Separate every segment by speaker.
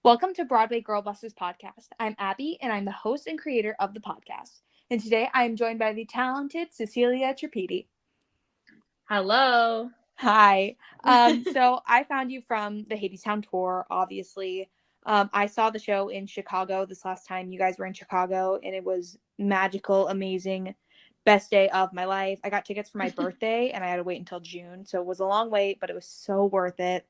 Speaker 1: Welcome to Broadway Girl Busters podcast. I'm Abby, and I'm the host and creator of the podcast. And today I am joined by the talented Cecilia Trippiedi.
Speaker 2: Hello.
Speaker 1: Hi. So I found you from the Ladiestown tour, obviously. I saw the show in Chicago this last time you guys were in Chicago, and it was magical, amazing, best day of my life. I got tickets for my birthday, and I had to wait until June, so it was a long wait, but it was so worth it.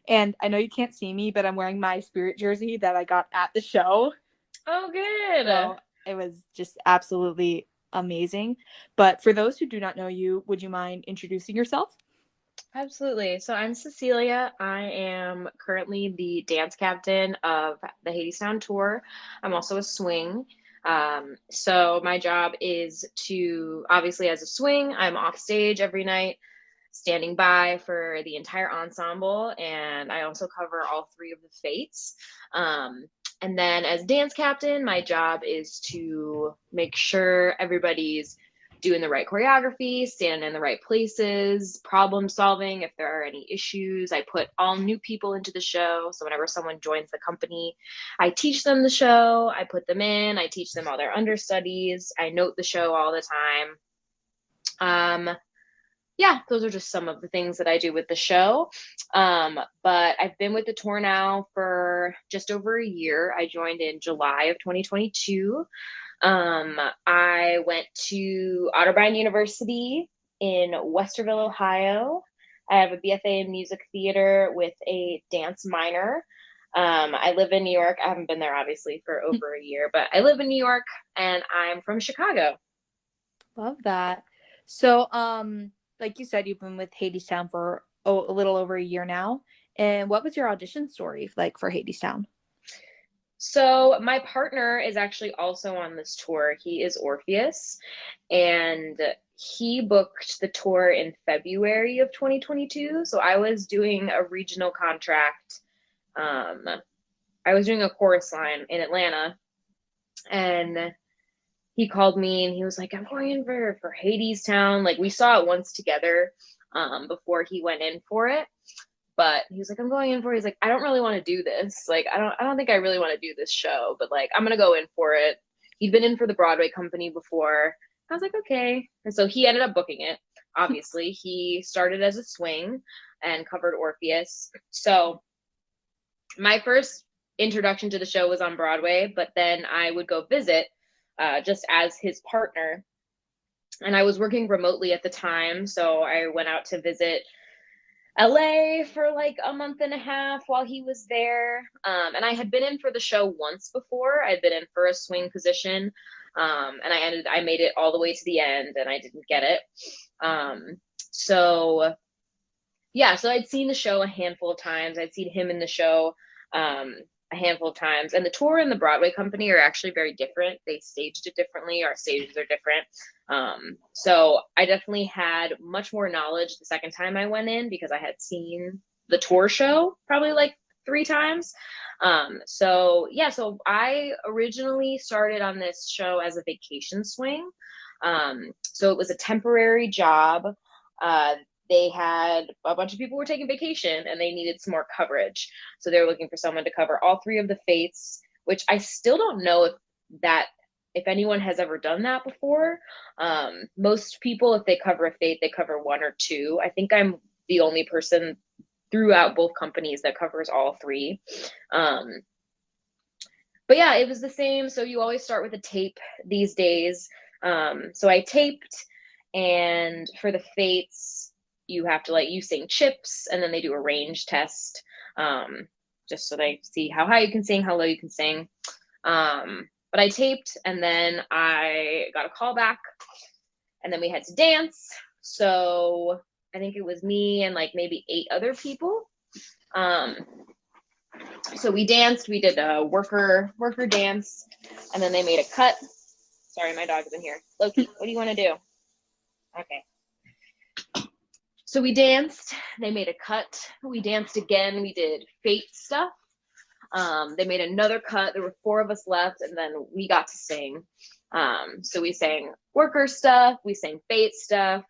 Speaker 1: And I know you can't see me, but I'm wearing my Spirit jersey that I got at the show.
Speaker 2: Oh, good.
Speaker 1: So it was just absolutely amazing. But for those who do not know you, would you mind introducing yourself?
Speaker 2: Absolutely. So I'm Cecilia. I am currently the dance captain of the Hadestown tour. I'm also a swing. So my job is to, obviously, as a swing, I'm off stage every night, standing by for the entire ensemble, and I also cover all three of the fates. And then as dance captain, my job is to make sure everybody's doing the right choreography, standing in the right places, problem solving if there are any issues. I put all new people into the show. So whenever someone joins the company, I teach them the show, I put them in, I teach them all their understudies, I note the show all the time. Yeah, those are just some of the things that I do with the show. But I've been with the tour now for just over a year. I joined in July of 2022. I went to Otterbein University in Westerville, Ohio. I have a BFA in music theater with a dance minor. I live in New York. I haven't been there obviously for over a year, but I live in New York and I'm from Chicago.
Speaker 1: Love that. So, like you said, you've been with Hadestown for a little over a year now. And what was your audition story like for Hadestown?
Speaker 2: So my partner is actually also on this tour. He is Orpheus, and he booked the tour in February of 2022. So I was doing a regional contract. I was doing a chorus line in Atlanta, and he called me and he was like, "I'm going in for Hadestown." Like we saw it once together before he went in for it. But he was like, "I'm going in for it." He's like, "I don't really want to do this. Like, I don't think I really want to do this show, but like, I'm gonna go in for it." He'd been in for the Broadway company before. I was like, okay. And so he ended up booking it. Obviously, he started as a swing and covered Orpheus. So my first introduction to the show was on Broadway, but then I would go visit just as his partner. And I was working remotely at the time, so I went out to visit LA for like a month and a half while he was there. And I had been in for the show once before. I'd been in for a swing position. And I made it all the way to the end and I didn't get it. So yeah, so I'd seen the show a handful of times. I'd seen him in the show a handful of times. And the tour and the Broadway company are actually very different. They staged it differently. Our stages are different. So I definitely had much more knowledge the second time I went in because I had seen the tour show probably like 3 times. So yeah, so I originally started on this show as a vacation swing. So it was a temporary job. They had a bunch of people were taking vacation and they needed some more coverage. So they were looking for someone to cover all three of the fates, which I still don't know if anyone has ever done that before. Most people, if they cover a fate, they cover one or two. I think I'm the only person throughout both companies that covers all three. But yeah, it was the same. So you always start with a tape these days. So I taped, and for the fates, you have to you sing chips, and then they do a range test, just so they see how high you can sing, how low you can sing. But I taped, and then I got a call back, and then we had to dance. So I think it was me and like maybe 8 other people. So we danced. We did a worker dance, and then they made a cut. Sorry, my dog's in here. Loki, what do you want to do? Okay. So we danced. They made a cut. We danced again. We did fate stuff. They made another cut. There were 4 of us left, and then we got to sing. So we sang worker stuff. We sang fate stuff.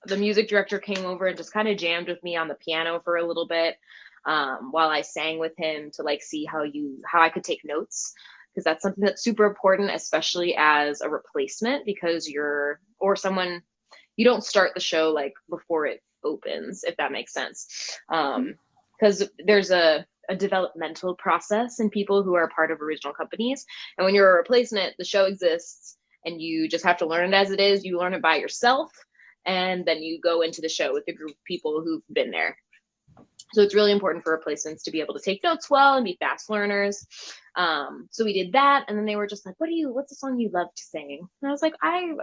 Speaker 2: The music director came over and just kind of jammed with me on the piano for a little bit. while I sang with him to like see how I could take notes, because that's something that's super important, especially as a replacement, because or someone, you don't start the show like before it opens, if that makes sense. Because there's a developmental process in people who are part of original companies. And when you're a replacement, the show exists and you just have to learn it as it is. You learn it by yourself, and then you go into the show with a group of people who've been there. So it's really important for replacements to be able to take notes well and be fast learners. So we did that, and then they were just like, what's the song you love to sing? And I was like,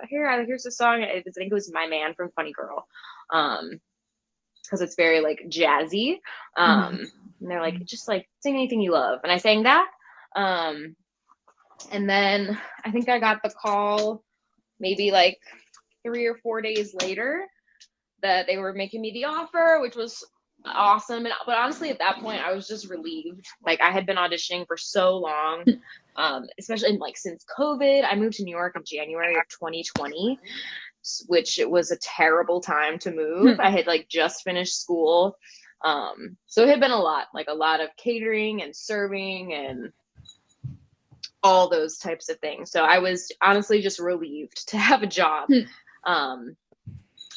Speaker 2: here's the song. I think it was My Man from Funny Girl. Because it's very like jazzy. And they're like, just like sing anything you love. And I sang that. And then I think I got the call maybe like 3 or 4 days later that they were making me the offer, which was awesome. But honestly, at that point, I was just relieved. Like, I had been auditioning for so long, especially like since COVID. I moved to New York in January of 2020, which it was a terrible time to move. I had like just finished school. So it had been a lot of catering and serving and all those types of things. So I was honestly just relieved to have a job.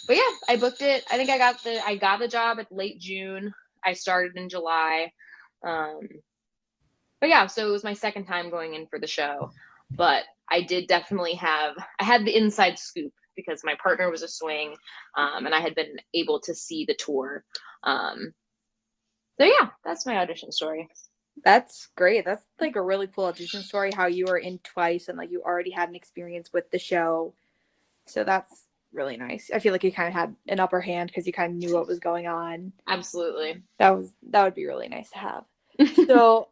Speaker 2: But yeah, I booked it. I think I got the job at late June. I started in July. But yeah, so it was my second time going in for the show. But I did definitely I had the inside scoop because my partner was a swing, and I had been able to see the tour. So yeah, that's my audition story.
Speaker 1: That's great. That's like a really cool audition story, how you were in twice and like you already had an experience with the show. So that's really nice. I feel like you kind of had an upper hand because you kind of knew what was going on.
Speaker 2: Absolutely.
Speaker 1: That would be really nice to have. So,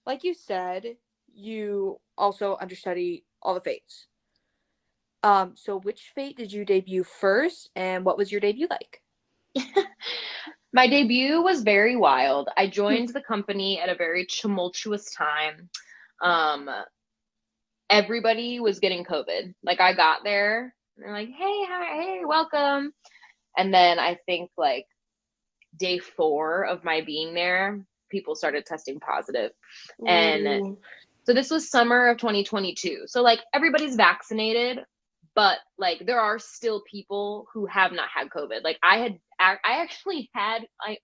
Speaker 1: like you said, you also understudy all the fates. So which fate did you debut first, and what was your debut like?
Speaker 2: My debut was very wild. I joined the company at a very tumultuous time. Everybody was getting COVID. Like, I got there, and they're like, hey, hi, hey, welcome. And then I think like day 4 of my being there, people started testing positive. Ooh. And so this was summer of 2022. So like everybody's vaccinated, but like there are still people who have not had COVID. Like I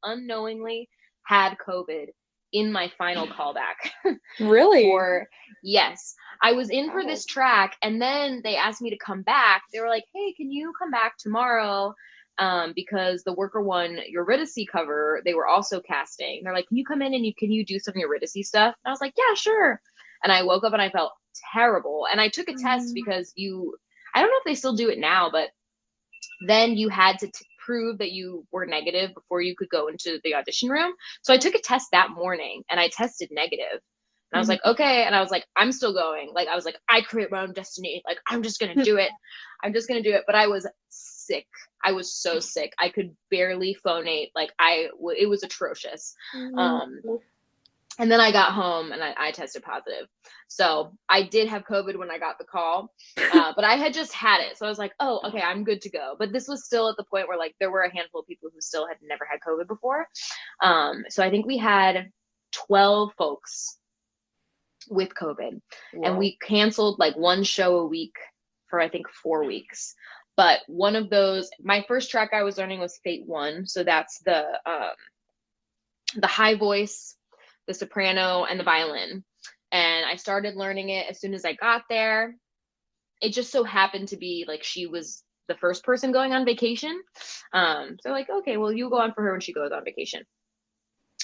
Speaker 2: unknowingly had COVID in my final callback.
Speaker 1: Really?
Speaker 2: Yes. I was in for this track, and then they asked me to come back. They were like, hey, can you come back tomorrow? Because the Worker One Eurydice cover, they were also casting. They're like, can you come in and can you do some Eurydice stuff? And I was like, yeah, sure. And I woke up and I felt terrible. And I took a test because I don't know if they still do it now, but then you had to prove that you were negative before you could go into the audition room. So I took a test that morning and I tested negative. And I was like, okay. And I was like, I'm still going. Like, I was like, I create my own destiny. Like, I'm just going to do it. I'm just going to do it. But I was sick. I was so sick. I could barely phonate. Like, it was atrocious. And then I got home and I tested positive. So I did have COVID when I got the call, but I had just had it. So I was like, oh, okay, I'm good to go. But this was still at the point where like there were a handful of people who still had never had COVID before. So I think we had 12 folks with COVID. Whoa. And we canceled like one show a week for I think 4 weeks. But one of those, my first track I was learning was Fate 1. So that's the high voice, the soprano, and the violin. And I started learning it as soon as I got there. It just so happened to be like she was the first person going on vacation. So like, okay, well, you go on for her when she goes on vacation.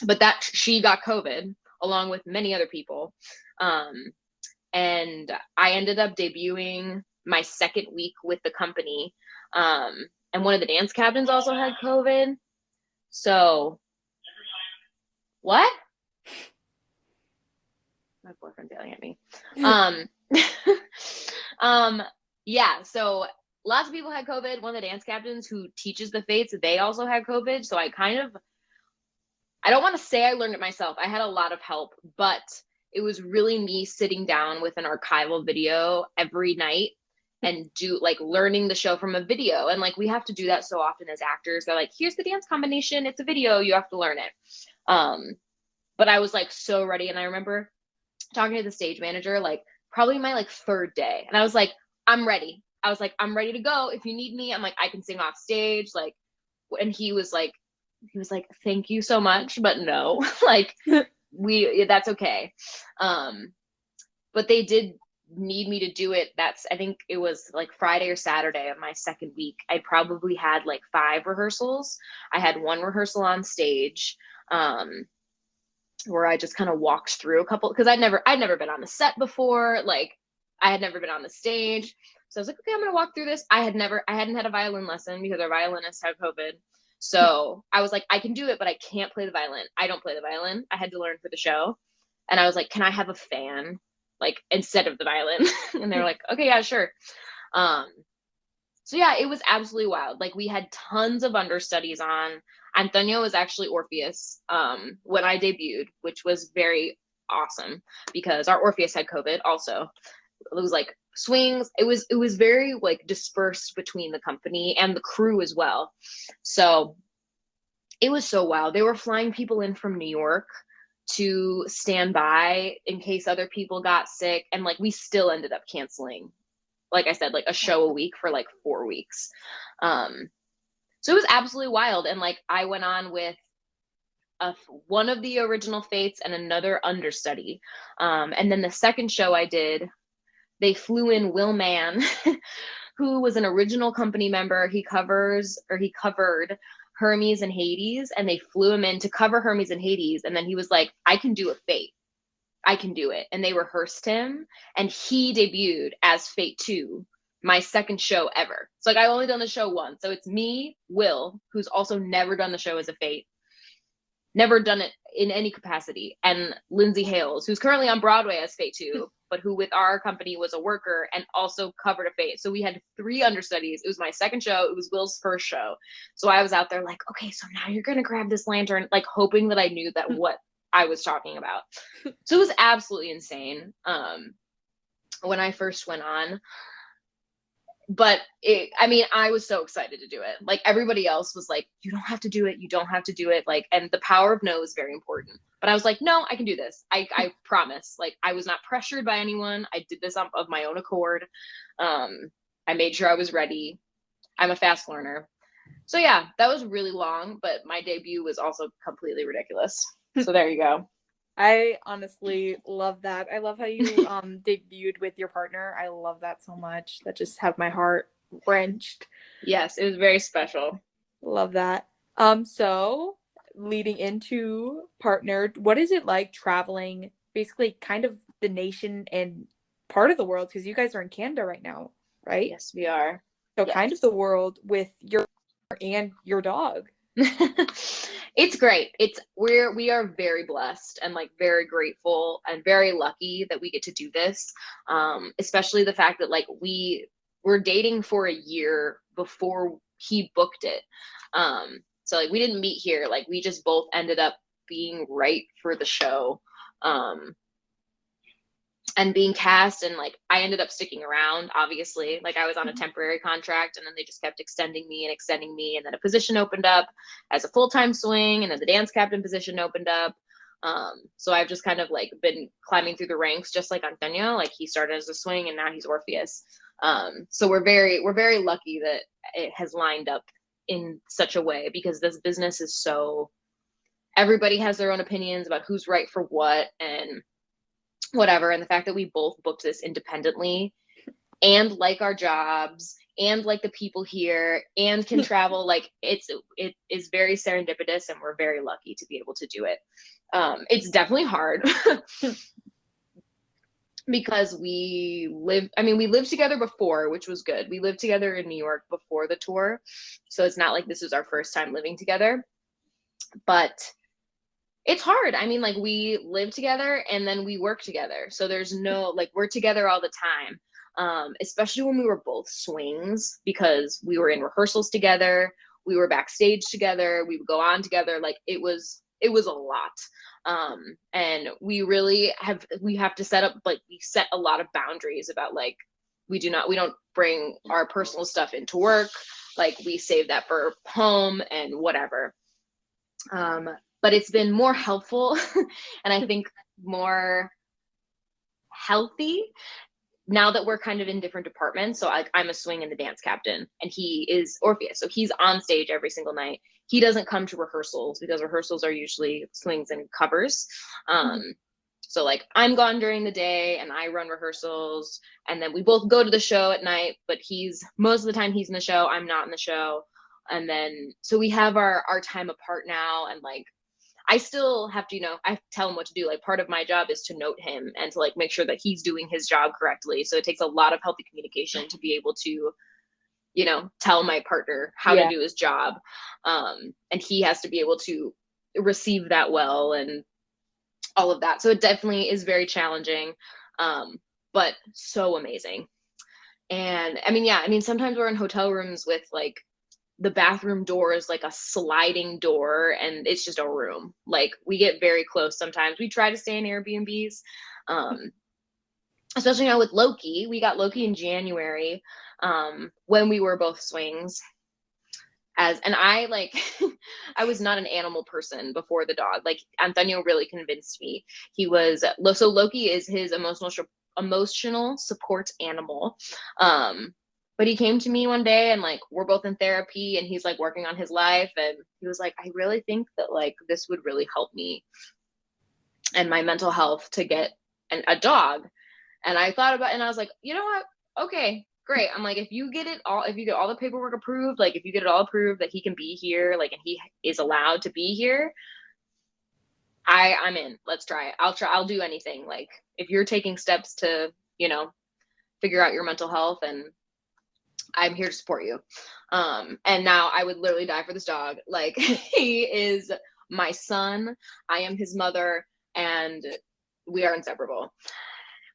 Speaker 2: But that she got COVID along with many other people. And I ended up debuting my second week with the company. And one of the dance captains also had COVID. So what? My boyfriend's yelling at me. Yeah, so lots of people had COVID. One of the dance captains who teaches the fates, they also had COVID. So I don't want to say I learned it myself. I had a lot of help, but it was really me sitting down with an archival video every night and do like learning the show from a video. And like we have to do that so often as actors. They're like, here's the dance combination, it's a video, you have to learn it. But I was like so ready. And I remember talking to the stage manager like probably my like third day. And I was like, I'm ready. I was like, I'm ready to go. If you need me, I'm like, I can sing off stage. Like, and he was like, thank you so much, but no, like that's okay. But they did need me to do it. I think it was like Friday or Saturday of my second week. I probably had like 5 rehearsals. I had 1 rehearsal on stage, where I just kind of walked through a couple, because I'd never been on the set before. Like I had never been on the stage. So I was like, okay, I'm going to walk through this. I hadn't had a violin lesson because our violinist had COVID. So I was like, I can do it, but I can't play the violin. I don't play the violin. I had to learn for the show. And I was like, can I have a fan, like, instead of the violin? And they're like, okay, yeah, sure. So yeah, it was absolutely wild. Like we had tons of understudies on. Antonio was actually Orpheus when I debuted, which was very awesome because our Orpheus had COVID also. It was like swings. It was very like dispersed between the company and the crew as well. So it was so wild. They were flying people in from New York to stand by in case other people got sick. And like we still ended up canceling, like I said, like a show a week for like 4 weeks. So it was absolutely wild. And like I went on with one of the original Fates and another understudy. And then the second show I did, they flew in Will Mann, who was an original company member. He covered Hermes and Hades, and they flew him in to cover Hermes and Hades. And then he was like, I can do a Fate. I can do it. And they rehearsed him, and he debuted as Fate 2, my second show ever. So like I've only done the show once. So it's me, Will, who's also never done the show as a Fate, never done it in any capacity, and Lindsay Hales, who's currently on Broadway as Fate 2, but who with our company was a worker and also covered a Fate. So we had 3 understudies. It was my second show. It was Will's first show. So I was out there like, okay, so now you're going to grab this lantern, like hoping that I knew that what I was talking about. So it was absolutely insane when I first went on. But I was so excited to do it. Like everybody else was like, you don't have to do it. You don't have to do it. Like, and the power of no is very important. But I was like, no, I can do this. I promise. Like I was not pressured by anyone. I did this of my own accord. I made sure I was ready. I'm a fast learner. So yeah, that was really long, but my debut was also completely ridiculous. So there you go.
Speaker 1: I honestly love that. I love how you debuted with your partner. I love that so much. That just had my heart wrenched.
Speaker 2: Yes, it was very special.
Speaker 1: Love that. So leading into partnered, what is it like traveling basically kind of the nation and part of the world, because you guys are in Canada right now, right?
Speaker 2: Yes, we are.
Speaker 1: So
Speaker 2: yes.
Speaker 1: Kind of the world with your and your dog.
Speaker 2: It's great. We are very blessed and like very grateful and very lucky that we get to do this. Especially the fact that like we were dating for a year before he booked it. So like we didn't meet here. Like we just both ended up being right for the show. And being cast, and like I ended up sticking around, obviously. Like I was on a temporary contract, and then they just kept extending me, and then a position opened up as a full-time swing, and then the dance captain position opened up. So I've just kind of like been climbing through the ranks, just like Antonio. Like he started as a swing and now he's Orpheus. So we're very lucky that it has lined up in such a way, because this business is so, everybody has their own opinions about who's right for what and whatever. And the fact that we both booked this independently and like our jobs and like the people here and can travel, like it is very serendipitous, and we're very lucky to be able to do it. It's definitely hard because we lived together before, which was good. We lived together in New York before the tour, so it's not like this is our first time living together, but it's hard. I mean, like we live together and then we work together. So there's no, like, we're together all the time. Especially when we were both swings, because we were in rehearsals together. We were backstage together. We would go on together. Like it was a lot. And we have to set up, like we set a lot of boundaries about like we don't bring our personal stuff into work. Like we save that for home and whatever. But it's been more helpful and I think more healthy now that we're kind of in different departments. So I'm a swing and the dance captain, and he is Orpheus. So he's on stage every single night. He doesn't come to rehearsals because rehearsals are usually swings and covers. So like I'm gone during the day and I run rehearsals, and then we both go to the show at night, but he's most of the time he's in the show, I'm not in the show. And then so we have our time apart now, and like I still have to, I tell him what to do. Like part of my job is to note him and to like make sure that he's doing his job correctly. So it takes a lot of healthy communication to be able to, tell my partner how to do his job. And he has to be able to receive that well and all of that. So it definitely is very challenging, but so amazing. And I mean, sometimes we're in hotel rooms with like the bathroom door is like a sliding door and it's just a room. Like we get very close sometimes. We try to stay in Airbnbs. Especially now with Loki. We got Loki in January, when we were both swings. And I like I was not an animal person before the dog. Like Antonio really convinced me. So Loki is his emotional support animal. But he came to me one day and like we're both in therapy and he's like working on his life, and he was like, I really think that like this would really help me and my mental health to get a dog. And I thought about it and I was like, you know what? Okay, great. I'm like, if you get all the paperwork approved, like if you get it all approved that he can be here, like, and he is allowed to be here, I'm in. Let's try it. I'll do anything. Like if you're taking steps to, figure out your mental health, and I'm here to support you. And now I would literally die for this dog. Like he is my son. I am his mother, and we are inseparable.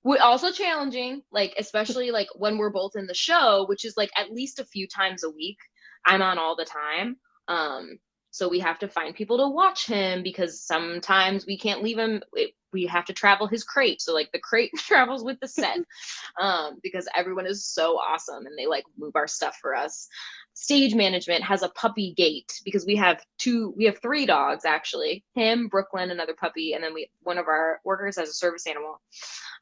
Speaker 2: We also challenging, like, especially like when we're both in the show, which is like at least a few times a week. I'm on all the time. So we have to find people to watch him because sometimes we can't leave him. We have to travel his crate. So like the crate travels with the set, because everyone is so awesome and they like move our stuff for us. Stage management has a puppy gate because we have 3 dogs actually, him, Brooklyn, another puppy, and then one of our workers has a service animal.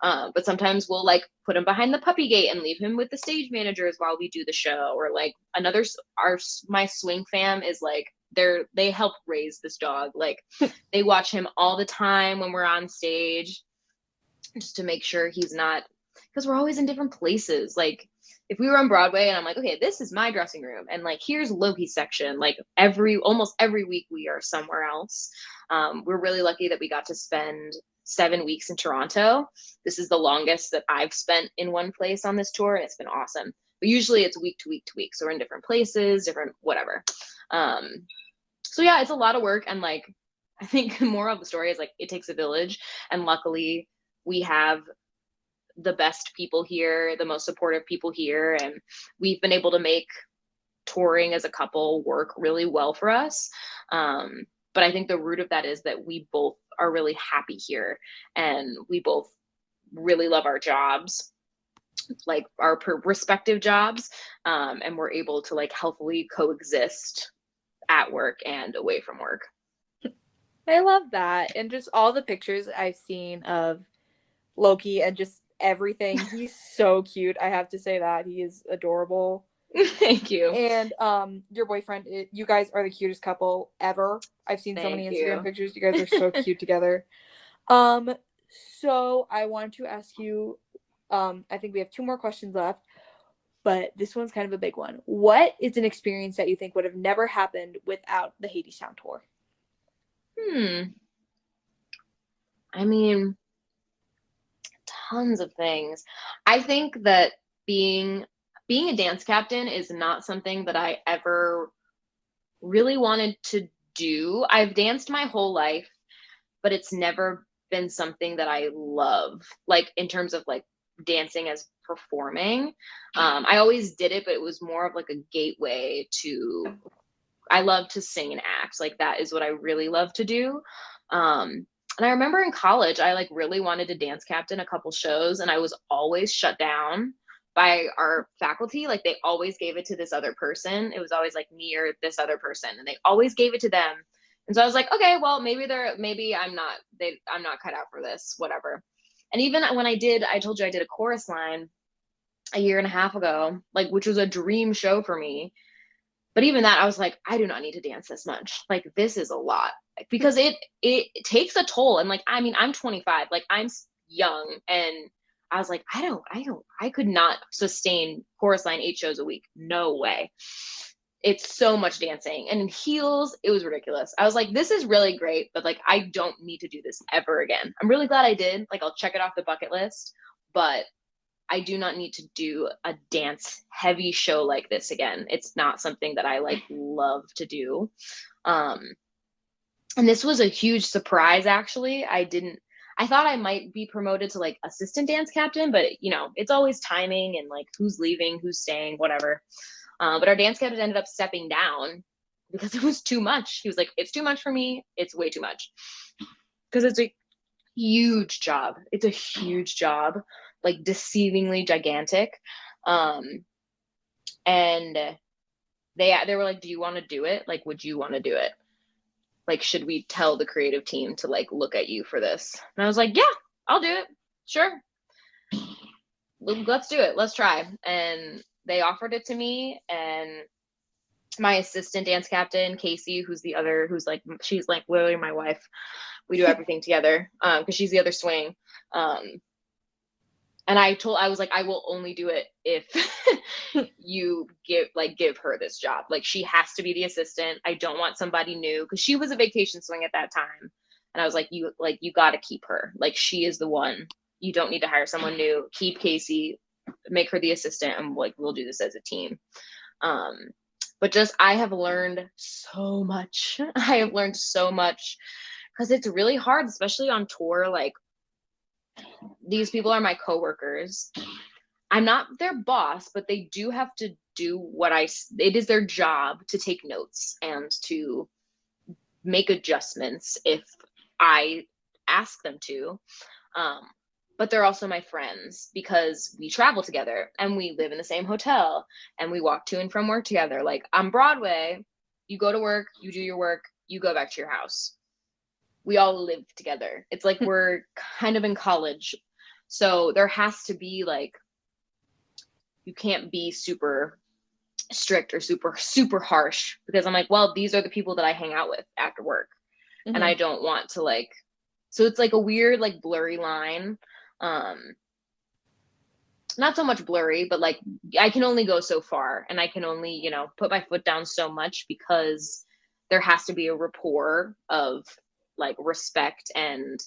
Speaker 2: But sometimes we'll like put him behind the puppy gate and leave him with the stage managers while we do the show. Or like my swing fam is like, they help raise this dog. Like they watch him all the time when we're on stage just to make sure he's not, because we're always in different places. Like if we were on Broadway and I'm like, okay, this is my dressing room and like here's Loki's section, like almost every week we are somewhere else. We're really lucky that we got to spend 7 weeks in Toronto. This is the longest that I've spent in one place on this tour, and it's been awesome. But usually it's week to week to week, so we're in different places, different whatever. So yeah, it's a lot of work, and like I think more of the story is like it takes a village, and luckily we have the best people here, the most supportive people here, and we've been able to make touring as a couple work really well for us. But I think the root of that is that we both are really happy here, and we both really love our jobs, like our respective jobs, and we're able to like healthily coexist at work and away from work.
Speaker 1: I love that. And just all the pictures I've seen of Loki and just everything. He's so cute. I have to say that. He is adorable.
Speaker 2: Thank you.
Speaker 1: And your boyfriend, you guys are the cutest couple ever. I've seen so many Instagram pictures. You guys are so cute together. So I wanted to ask you, I think we have 2 more questions left, but this one's kind of a big one. What is an experience that you think would have never happened without the Ladiestown tour?
Speaker 2: I mean, tons of things. I think that being a dance captain is not something that I ever really wanted to do. I've danced my whole life, but it's never been something that I love, like in terms of like dancing as performing. I always did it, but it was more of like a gateway to, I love to sing and act. Like that is what I really love to do. And I remember in college, I like really wanted to dance captain a couple shows, and I was always shut down by our faculty. Like they always gave it to this other person. It was always like me or this other person, and they always gave it to them. And so I was like, okay, well, maybe I'm not cut out for this, whatever. And even when I told you I did a chorus line a year and a half ago, like, which was a dream show for me. But even that, I was like, I do not need to dance this much. Like, this is a lot, because it takes a toll. And like, I mean, I'm 25, like I'm young, and I was like, I could not sustain chorus line 8 shows a week. No way. It's so much dancing, and in heels, it was ridiculous. I was like, this is really great, but like, I don't need to do this ever again. I'm really glad I did. Like, I'll check it off the bucket list, but I do not need to do a dance heavy show like this again. It's not something that I like love to do. And this was a huge surprise, actually. I thought I might be promoted to like assistant dance captain, but you know, it's always timing and like who's leaving, who's staying, whatever. But our dance captain ended up stepping down because it was too much. He was like, it's too much for me. It's way too much. Because it's a huge job. It's a huge job, like deceivingly gigantic. And they were like, do you want to do it? Like, would you want to do it? Like, should we tell the creative team to like look at you for this? And I was like, yeah, I'll do it. Sure. Let's do it. Let's try. And they offered it to me, and my assistant dance captain, Casey, who's like, she's like literally my wife. We do everything together, because she's the other swing. And I was like, I will only do it if you give her this job. Like, she has to be the assistant. I don't want somebody new, because she was a vacation swing at that time. And I was like, you got to keep her. Like, she is the one. You don't need to hire someone new. Keep Casey, make her the assistant, and like, we'll do this as a team. But just, I have learned so much. I have learned so much, because it's really hard, especially on tour. Like, these people are my coworkers. I'm not their boss, but they do have to do it is their job to take notes and to make adjustments if I ask them to. But they're also my friends, because we travel together and we live in the same hotel and we walk to and from work together. Like, on Broadway, you go to work, you do your work, you go back to your house. We all live together. It's like we're kind of in college. So there has to be like, you can't be super strict or super, super harsh, because I'm like, well, these are the people that I hang out with after work. Mm-hmm. And I don't want to like, so it's like a weird, like blurry line. Not so much blurry, but like, I can only go so far, and I can only, you know, put my foot down so much, because there has to be a rapport of like respect and,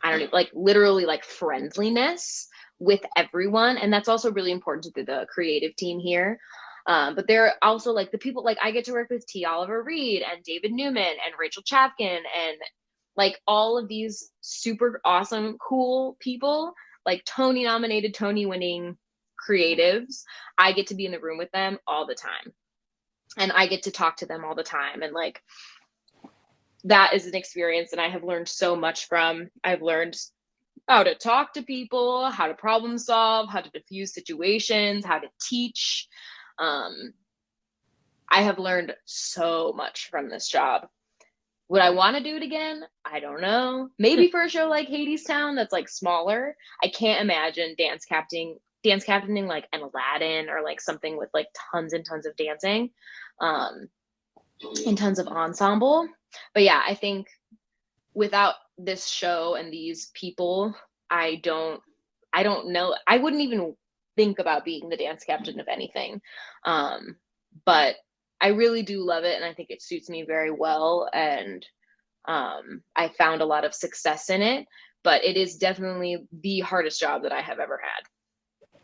Speaker 2: I don't know, like literally like friendliness with everyone. And that's also really important to the creative team here. But they're also like the people, like I get to work with T. Oliver Reed and David Newman and Rachel Chapkin and like all of these super awesome, cool people, like Tony nominated, Tony winning creatives. I get to be in the room with them all the time, and I get to talk to them all the time. And like, that is an experience that I have learned so much from. I've learned how to talk to people, how to problem solve, how to diffuse situations, how to teach. I have learned so much from this job. Would I want to do it again? I don't know. Maybe for a show like Ladiestown that's like smaller. I can't imagine dance captaining like an Aladdin or like something with like tons and tons of dancing, and tons of ensemble. But yeah, I think without this show and these people, I don't know. I wouldn't even think about being the dance captain of anything. But I really do love it, and I think it suits me very well. And I found a lot of success in it, but it is definitely the hardest job that I have ever had.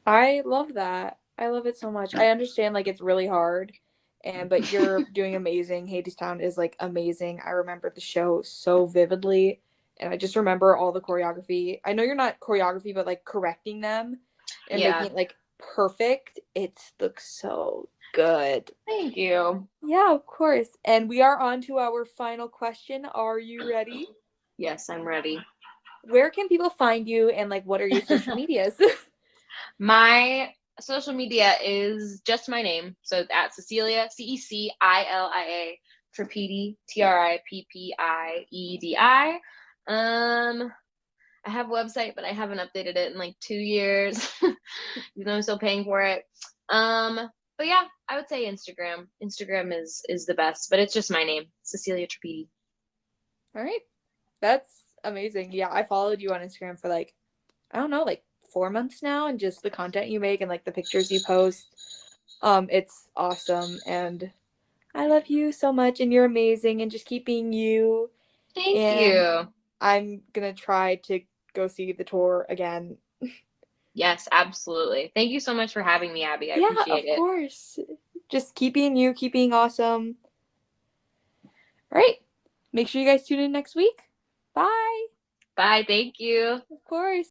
Speaker 1: I love that. I love it so much. I understand like it's really hard, but you're doing amazing. Hadestown is like amazing. I remember the show so vividly, and I just remember all the choreography. I know you're not choreography, but like correcting them and making it like perfect. It looks so good.
Speaker 2: Thank you.
Speaker 1: Yeah, of course. And we are on to our final question. Are you ready?
Speaker 2: Yes, I'm ready.
Speaker 1: Where can people find you, and like what are your social medias?
Speaker 2: My social media is just my name. So at Cecilia, Cecilia, Trippiedi, Trippiedi. I have a website, but I haven't updated it in like 2 years, even though I'm still paying for it. But yeah, I would say Instagram. Instagram is the best, but it's just my name, Cecilia Trippiedi.
Speaker 1: All right. That's amazing. Yeah, I followed you on Instagram for like, I don't know, like 4 months now, and just the content you make and like the pictures you post. It's awesome, and I love you so much, and you're amazing, and just keep being you.
Speaker 2: Thank
Speaker 1: And
Speaker 2: you.
Speaker 1: I'm gonna try to go see the tour again.
Speaker 2: Yes, absolutely. Thank you so much for having me, Abby. I
Speaker 1: Yeah,
Speaker 2: appreciate
Speaker 1: of
Speaker 2: it.
Speaker 1: course. Just keep being you, keep being awesome. All right. Make sure you guys tune in next week. Bye.
Speaker 2: Bye. Thank you.
Speaker 1: Of course.